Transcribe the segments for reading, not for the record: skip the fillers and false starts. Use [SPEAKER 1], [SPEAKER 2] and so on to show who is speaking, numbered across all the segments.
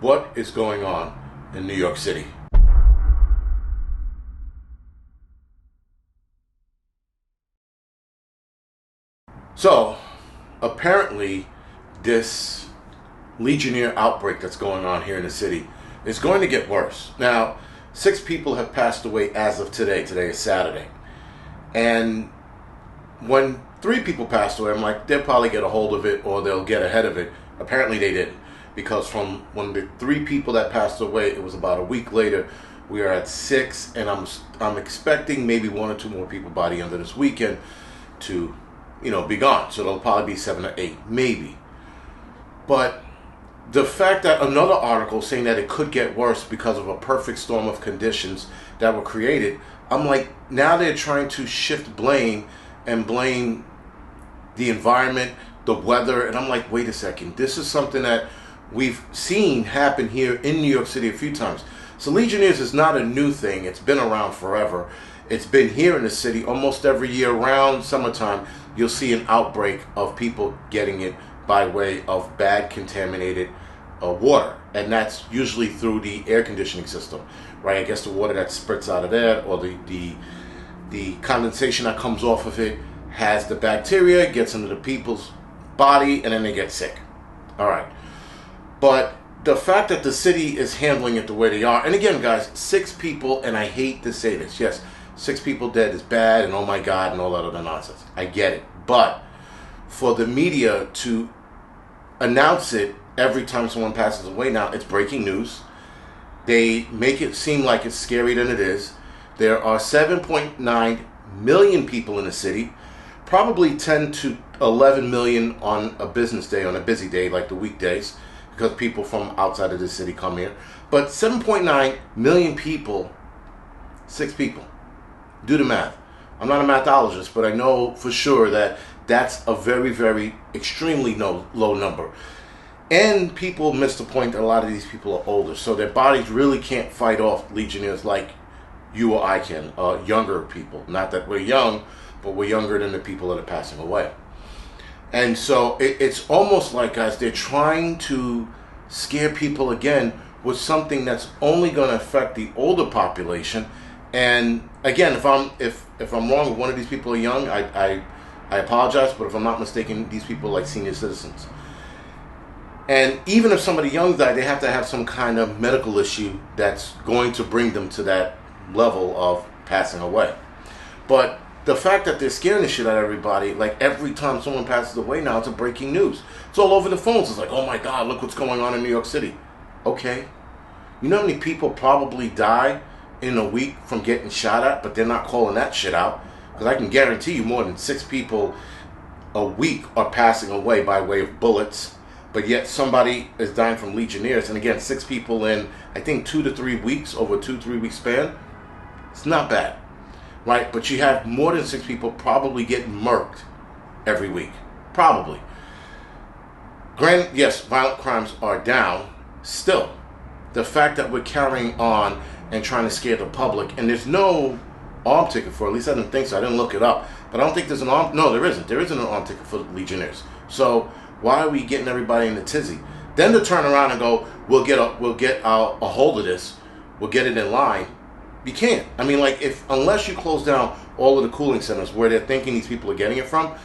[SPEAKER 1] what is going on in New York City. So, apparently, this Legionnaire outbreak that's going on here in the city is going to get worse. Now, 6 people have passed away as of today. Today is Saturday. And when 3 people passed away, I'm like, they'll probably get a hold of it or they'll get ahead of it. Apparently they didn't. Because from when the 3 people that passed away, it was about a week later, we are at 6, and I'm expecting maybe 1 or 2 more people by the end of this weekend to, be gone. So it'll probably be 7 or 8, maybe. But the fact that another article saying that it could get worse because of a perfect storm of conditions that were created, I'm like, now they're trying to shift blame and blame the environment, the weather, and I'm like, wait a second, this is something that we've seen happen here in New York City a few times. So Legionnaires is not a new thing. It's been around forever. It's been here in the city almost every year. Around summertime, you'll see an outbreak of people getting it by way of bad contaminated water. And that's usually through the air conditioning system, right? I guess the water that spurts out of there, or the condensation that comes off of it, has the bacteria, gets into the people's body, and then they get sick. All right. But the fact that the city is handling it the way they are, and again, guys, 6 people, and I hate to say this, yes, 6 people dead is bad, and oh my God, and all that other nonsense. I get it. But for the media to announce it every time someone passes away now, it's breaking news. They make it seem like it's scarier than it is. There are 7.9 million people in the city, probably 10 to 11 million on a business day, on a busy day like the weekdays, because people from outside of the city come here. But 7.9 million people, 6 people. Do the math. I'm not a mathologist, but I know for sure that that's a very, very extremely low number. And people miss the point that a lot of these people are older, so their bodies really can't fight off Legionnaires like you or I can, younger people. Not that we're young, but we're younger than the people that are passing away. And so it's almost like, guys, they're trying to scare people again with something that's only going to affect the older population. And again, if I'm wrong, if one of these people are young, I apologize. But if I'm not mistaken, these people are like senior citizens. And even if somebody young died, they have to have some kind of medical issue that's going to bring them to that level of passing away. But the fact that they're scaring the shit out of everybody, like every time someone passes away now, it's a breaking news. It's all over the phones. It's like, oh my God, look what's going on in New York City. Okay. You know how many people probably die in a week from getting shot at, but they're not calling that shit out? Because I can guarantee you more than 6 people a week are passing away by way of bullets, but yet somebody is dying from Legionnaires. And again, 6 people in, I think, 2 to 3 weeks, over a 2-3 week span. It's not bad. Right, but you have more than 6 people probably getting murked every week. Probably. Granted, yes, violent crimes are down. Still, the fact that we're carrying on and trying to scare the public, and there's no arm ticket for it, at least I didn't think so. I didn't look it up. But I don't think there's an arm. No, there isn't. There isn't an arm ticket for Legionnaires. So why are we getting everybody in the tizzy? Then to turn around and go, we'll get a hold of this. We'll get it in line. You can't. I mean, like, unless you close down all of the cooling centers where they're thinking these people are getting it from,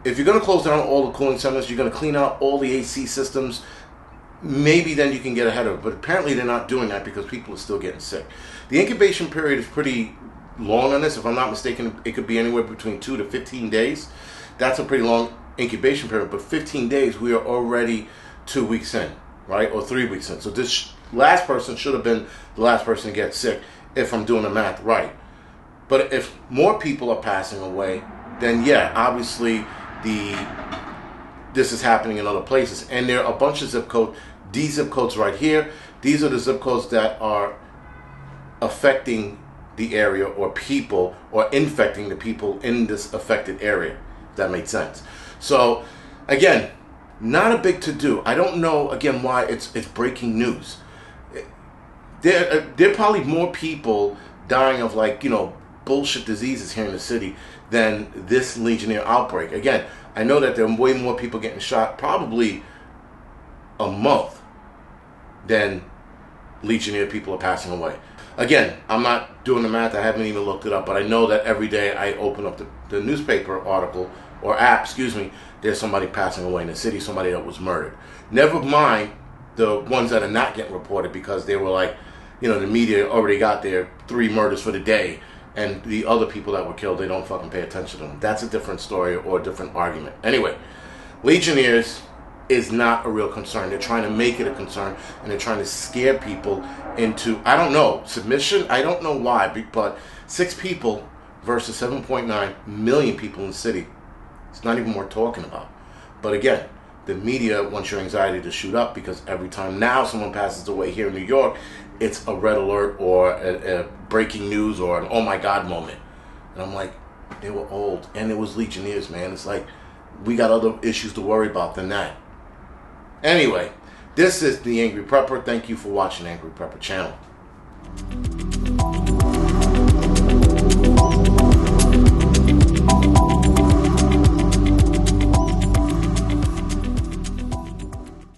[SPEAKER 1] if you're going to close down all the cooling centers, you're going to clean out all the AC systems, maybe then you can get ahead of it. But apparently they're not doing that because people are still getting sick. The incubation period is pretty long on this. If I'm not mistaken, it could be anywhere between 2 to 15 days. That's a pretty long incubation period. But 15 days, we are already 2 weeks in, right? Or 3 weeks in. So this last person should have been the last person to get sick, if I'm doing the math right. But if more people are passing away, then yeah, obviously this is happening in other places. And there are a bunch of zip codes. These zip codes right here, these are the zip codes that are affecting the area or people, or infecting the people in this affected area. If that makes sense. So again, not a big to-do. I don't know, again, why it's breaking news. There are probably more people dying of, like, bullshit diseases here in the city than this Legionnaire outbreak. Again, I know that there are way more people getting shot, probably a month, then Legionnaire people are passing away. Again, I'm not doing the math. I haven't even looked it up, but I know that every day I open up the newspaper article or app, excuse me, there's somebody passing away in the city, somebody that was murdered. Never mind the ones that are not getting reported because they were like, you know, the media already got their 3 murders for the day, and the other people that were killed, they don't fucking pay attention to them. That's a different story or a different argument. Anyway, Legionnaires is not a real concern. They're trying to make it a concern, and they're trying to scare people into, I don't know, submission? I don't know why, but 6 people versus 7.9 million people in the city. It's not even worth talking about. But again, the media wants your anxiety to shoot up because every time now someone passes away here in New York, it's a red alert or a breaking news or an oh my God moment. And I'm like, they were old, and it was Legionnaires, man. It's like, we got other issues to worry about than that. Anyway, this is the Angry Prepper. Thank you for watching Angry Prepper channel.